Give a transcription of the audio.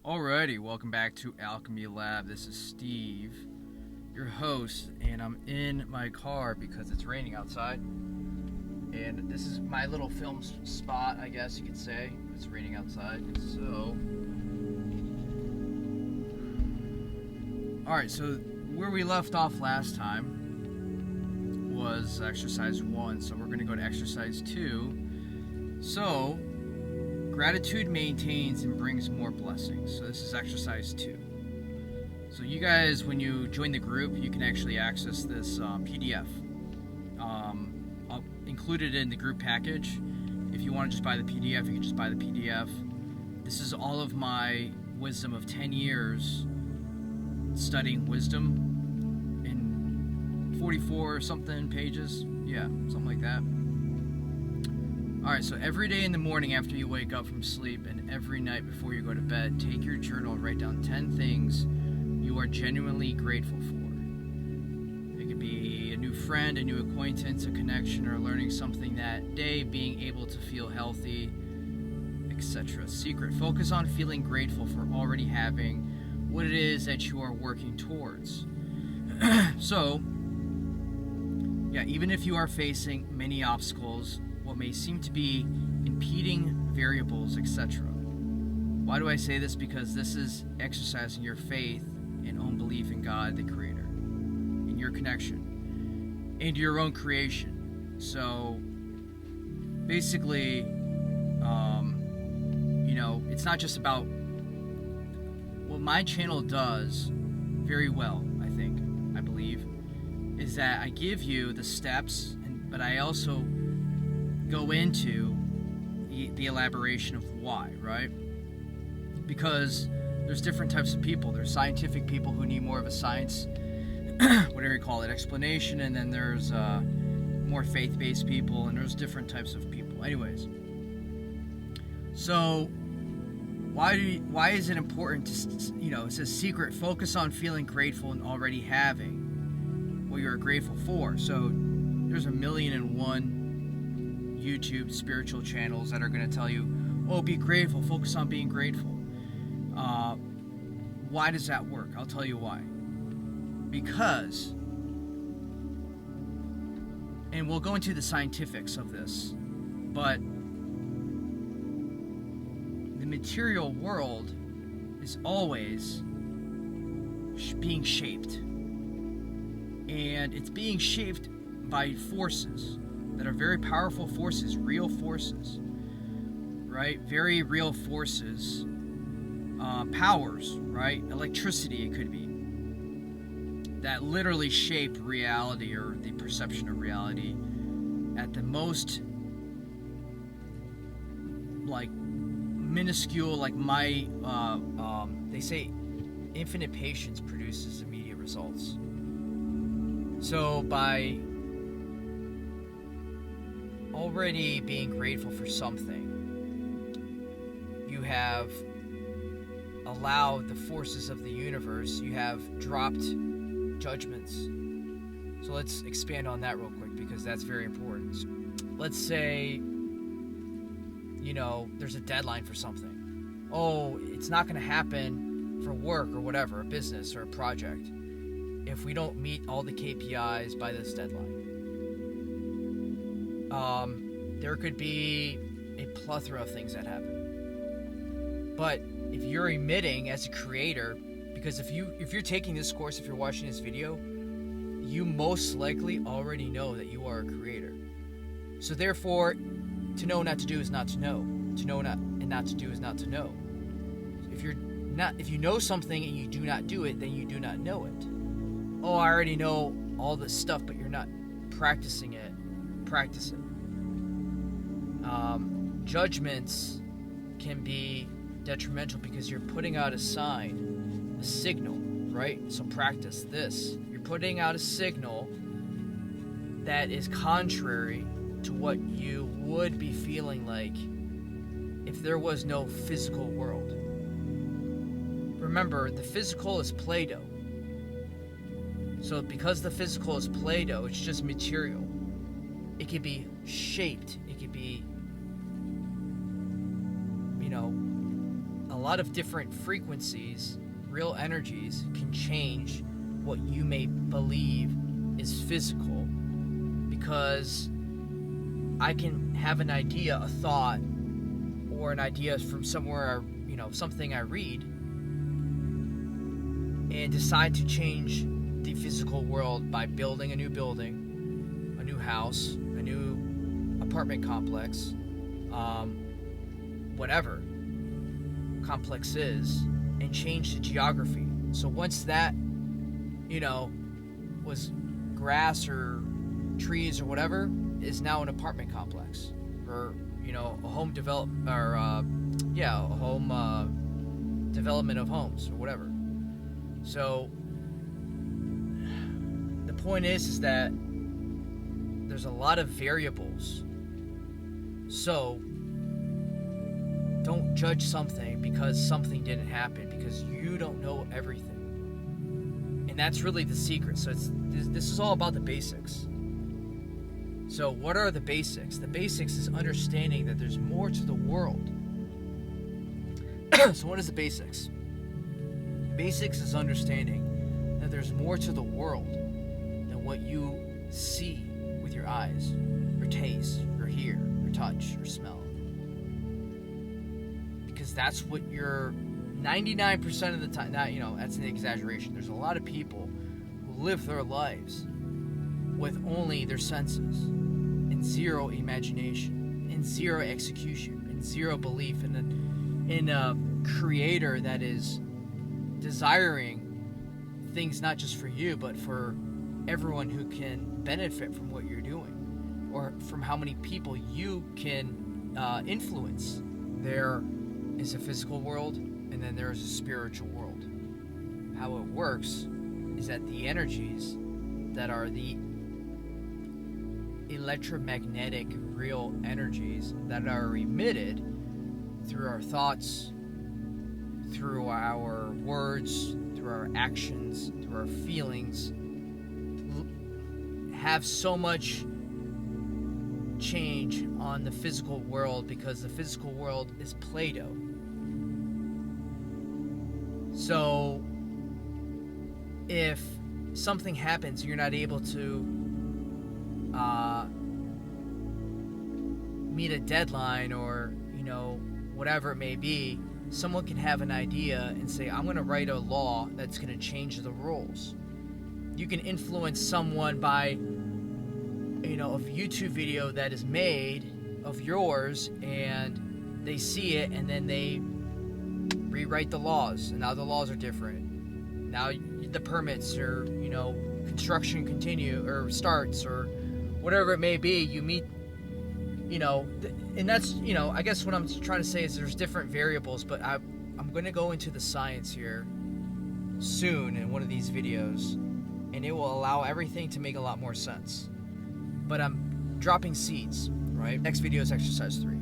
Alrighty, welcome back to Alchemy Lab. This is Steve, your host, and I'm in my car because it's raining outside. And this is my little film spot, I guess you could say. It's raining outside. So, alright, so where we left off last time was exercise 1, so we're going to go to exercise 2. So, gratitude maintains and brings more blessings. So this is exercise 2. So you guys, when you join the group, you can actually access this PDF. I'll include it in the group package. If you want to just buy the PDF, you can just buy the PDF. This is all of my wisdom of 10 years studying wisdom in 44 something pages. Yeah, something like that. Alright, so every day in the morning after you wake up from sleep and every night before you go to bed, take your journal and write down 10 things you are genuinely grateful for. It could be a new friend, a new acquaintance, a connection, or learning something that day, being able to feel healthy, etc. Secret. Focus on feeling grateful for already having what it is that you are working towards. So, yeah, even if you are facing many obstacles, what may seem to be impeding variables, etc. Why do I say this? Because this is exercising your faith and own belief in God, the Creator, in your connection, and your own creation. So, basically, it's not just about what my channel does very well, I believe, is that I give you the steps, but I also go into the elaboration of why, right? Because there's different types of people. There's scientific people who need more of a science, whatever you call it, explanation, and then there's more faith-based people, and there's different types of people. Anyways, so why is it important to, it says secret, focus on feeling grateful and already having what you're grateful for. So there's 1,000,001 YouTube spiritual channels that are going to tell you, oh, be grateful, focus on being grateful. Why does that work? I'll tell you why. Because, and we'll go into the scientifics of this, but the material world is always being shaped. And it's being shaped by forces that are very powerful forces, real forces, right? Very real forces, powers, right? Electricity, it could be, that literally shape reality or the perception of reality at the most, like, minuscule, like they say infinite patience produces immediate results. So by already being grateful for something, you have allowed the forces of the universe, you have dropped judgments. So let's expand on that real quick because that's very important. Let's say, there's a deadline for something. Oh, it's not going to happen for work or whatever, a business or a project, if we don't meet all the KPIs by this deadline. There could be a plethora of things that happen. But if you're emitting as a creator, because if you're taking this course, if you're watching this video, you most likely already know that you are a creator. So therefore, to know not to do is not to know. To know not and not to do is not to know. If you know something and you do not do it, then you do not know it. Oh, I already know all this stuff, but you're not practicing it. Practice it. Judgments can be detrimental because you're putting out a sign, a signal, right? So practice this. You're putting out a signal that is contrary to what you would be feeling like if there was no physical world. Remember, the physical is Play-Doh. So because the physical is Play-Doh, it's just material. It can be shaped. It could be, lot of different frequencies, real energies, can change what you may believe is physical, because I can have an idea, a thought, or an idea from somewhere, something I read, and decide to change the physical world by building a new building, a new house, a new apartment complex, whatever complex is, and change the geography. So once that, was grass or trees or whatever, is now an apartment complex, or a home development of homes or whatever. So the point is that there's a lot of variables. So don't judge something because something didn't happen, because you don't know everything. And that's really the secret. So this is all about the basics. So what are the basics? The basics is understanding that there's more to the world. So what is the basics? Basics is understanding that there's more to the world than what you see with your eyes, or taste, or hear, or touch, or smell. Because that's what you're 99% of the time. Now, that's an exaggeration. There's a lot of people who live their lives with only their senses, and zero imagination, and zero execution, and zero belief in a creator that is desiring things not just for you, but for everyone who can benefit from what you're doing, or from how many people you can influence. There is a physical world, and then there is a spiritual world. How it works is that the energies that are the electromagnetic real energies that are emitted through our thoughts, through our words, through our actions, through our feelings, have so much change on the physical world, because the physical world is Play-Doh. So if something happens, you're not able to meet a deadline, or whatever it may be, someone can have an idea and say, I'm going to write a law that's going to change the rules. You can influence someone by a YouTube video that is made of yours, and they see it, and then they rewrite the laws, and now the laws are different. Now the permits, or construction starts, or whatever it may be. You meet, and that's, I guess what I'm trying to say is there's different variables, but I'm going to go into the science here soon in one of these videos, and it will allow everything to make a lot more sense. But I'm dropping seeds, right? Next video is exercise 3.